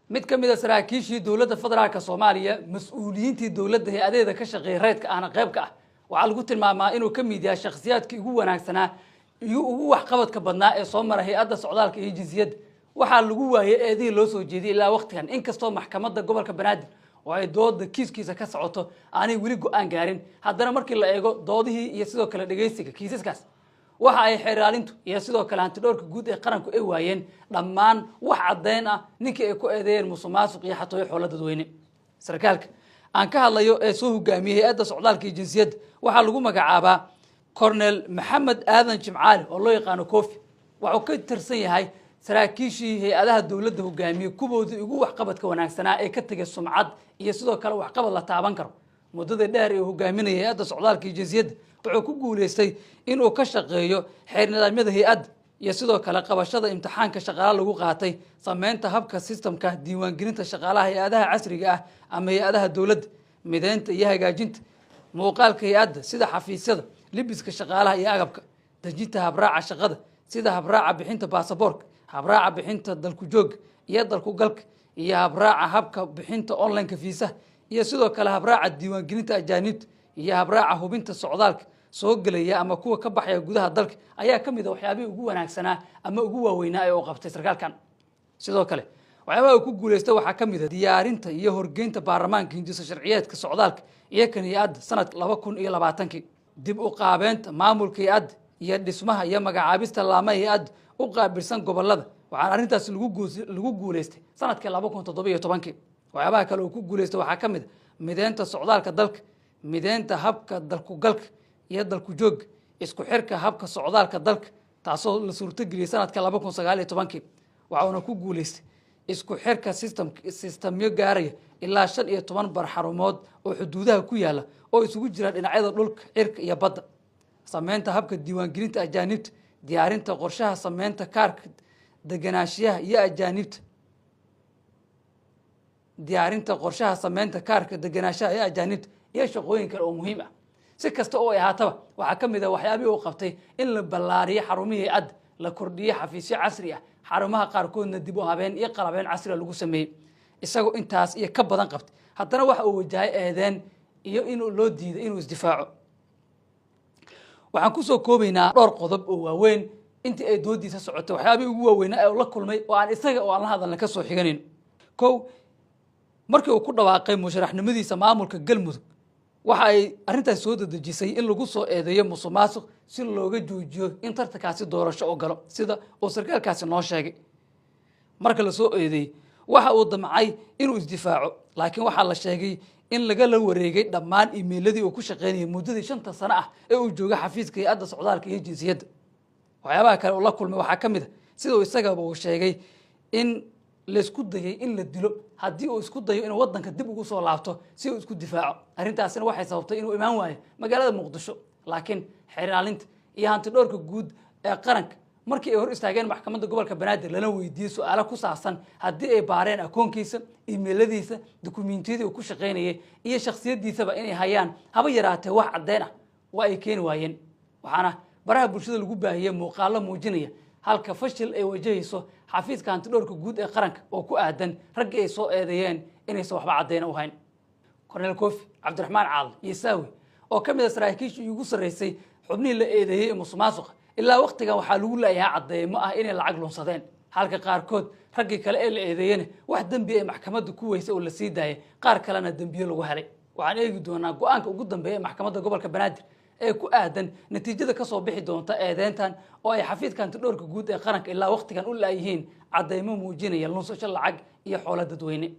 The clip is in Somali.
mid ka mid ah saraakiishii dowladda federaalka Soomaaliya mas'uuliyiintii dowladda hay'adaha ka shaqeeya reedka ahna qayb ka ah waxa lagu tilmaamaa inuu ka mid yahay shakhsiyaadkii ugu wanaagsanaa iyo ugu waxqabadka badnaa ee soo maray hay'adda socdaalka iyo jinsiyadda waxa lagu waayay eedii loo soo jeediyay ilaa waqtigan inkastoo maxkamadda gobolka Banaadir oo ay doodda kiiskiisa ka socoto aanay weli go'aan gaarin haddana markii la eego doodihii iyo sidoo kale dhageysiga kiisaskaas waxa ay xiraalintu iyo sidoo kale hantidhowrka guud ee qaranku ay waayeen dhammaan wax cadeyn ah ninkii ay ku eedeeyeen musuqmaasuq iyo xatooyo xoolo dadweyne sarkaalka aan ka hadlayo ee soo hogaamiyay hay'adda socdaalka iyo jinsiyadda waxa lagu magacaabaa Colonel Maxamed Aadan Jimcaali oo loo yaqaan Kofi wuxuu ka tirsan yahay saraakiishii hay'adaha dowladda hogaamiyay kuboodii ugu waxqabadka wanaagsanaa ee ka tagay sumcad iyo sidoo kale waxqabad la taaban karo muddada dheer ee hogaaminayay hay'adda socdaalka iyo jinsiyadda wuxuu ku guuleystay inuu ka shaqeeyo xeer nidaamyada hay'adda iyo sidoo kale qabashada imtixaanka shaqaalaha lagu qaatay sameynta habka systemka diiwaangelinta shaqaalaha hay'adaha casriga ah ama hay'adaha dowladda mideynta iyo hagaajinta muuqaalka hay'adda sida xafiisyada libiska shaqaalaha iyo agabka dejinta habraaca shaqada sida habraaca bixinta baasaboorka habraaca bixinta dalku joog iyo dalku galka iyo habraaca habka bixinta online fiisaha iyo sidoo kale habraaca diiwaangelinta ajaanibta iyo habraaca hubinta socdaalka soo galaya ama kuwa ka baxaya gudaha dalka ayaa ka mid ah waxyaabihii ugu wanaagsanaa ama ugu waaweynaa ee uu qabtay sarkaalkan sidoo kale waxyaabaha uu ku guuleystay waxaa ka mid ah diyaarinta iyo horgeynta baarlamaanka hindisa sharciyeedka socdaalka iyo kan hay'adda sanadka 2020 dib u qaabeynta maamulka hay'adda iyo dhismaha iyo magacaabista laamaha hay'adda u qaabilsan gobolada waxaan arrintaas lagu guuleystay sanadka 2017 waxyaabaha kale uu ku guuleystay waxaa ka mid ah mideynta socdaalka dalka mideynta habka dalku galka iyo dalku joog isku xirka habka socdaalka dalka taasoo la suurtageliyay sanadka 2019 waxaana ku guuleystay isku xirka systemyo gaaraya ilaa 15 bar xarumood oo xuduudaha ku yaala oo isugu jira dhinacyada dhulka cirka iyo badda sameynta habka diiwaangelinta ajaanibta diyaarinta qorshaha sameynta kaarka deganaanshiyaha iyo ajaanibta diyaarinta qorshaha sameynta kaarka deganaanshaha iyo ajaanibta iyo shaqooyin kale oo muhiim ah si kasta oo ay ahaataba waxaa ka mid ah waxyaabihii uu qabtay in la ballaariyo xarumihii hay'adda la kordhiyo xafiisyo casri ah xarumaha qaarkoodna dib u habeen iyo qalabeen casri lagu sameeyay isagoo intaas iyo ka badan qabtay haddana waxa uu wajahay eedeen iyo inuu loo diiday inuu isdifaaco waxaan ku soo koobaynaa dhowr qodob oo waaweyn intii ay doodiisa socotay waxyaabihii ugu waaweynaa ee la kulmay oo aan isaga oo aan la hadalna ka soo xiganin kow markii uu ku dhawaaqay musharaxnimadiisa maamulka galmudug waxa ay arrintaas soo dadejisay in lagu soo eedeeyo musuqmaasuq si looga joojiyo in tartankaasi doorasho oo galo sida uu sarkaalkaasi noo sheegay marka la soo eedeeyay waxa uu damcay inuu isdifaaco laakiin waxa la sheegay in laga la wareegay dhammaan emailadii uu ku shaqeynayay muddadii 5 sano ah ee uu joogay xafiiska hay'adda socdaalka iyo jinsiyadda waxyaabaha kale oo la kulmay waxaa ka mid ah sida uu isagaba uu sheegay in la isku dayay in la dilo haddii uu isku dayo inuu waddanka dib ugu soo laabto si uu isku difaaco arrintaasina waxay sababtay inuu imaan waayo magaalada muqdisho laakiin xiraalinta iyo hantidhowrka guud ee qaranka markii ay hor istaageen maxkamadda gobolka Banaadir lana weydiiyay su'aalo ku saabsan haddii ay baareen akoonkiisa emailadiisa dukumiintiyada uu ku shaqeynayay iyo shakhsiyadiisaba inay hayaan haba yaraatee wax cadeyn ah waa ay keeni waayeen waxaana baraha bulshada lagu baahiyay muuqaalo muujinaya halka fashil ay wajahayso xafiiska hantidhowrka guud ee qaranka oo ku aadan raggii ay soo eedeeyeen inaysan waxba cadeyn u hayn Colonel Kofi Cabdiraxmaan Caal iyo Saawi oo ka mid ah saraakiishii ugu sareysay xubnihii la eedeeyay musuqmaasuq ilaa waqtigan waxaa lagu leeyahay cadeymo ah inay lacag lunsadeen halka qaarkood raggii kale ee la eedeeyeen wax dambi ay maxkamadda ku weysay oo la sii daayay qaar kalena dambiyo lagu helay waxaan eegi doonaa go'aanka ugu dambeeya maxkamadda gobolka Banaadir ee ku aadan natiijada ka soo bixi doonta eedeyntan oo ay xafiiska hantidhowrka guud ee qaranka ilaa waqtigan u laayihiin cadeymo muujinaya lunsasho lacag iyo xoolo dadweyne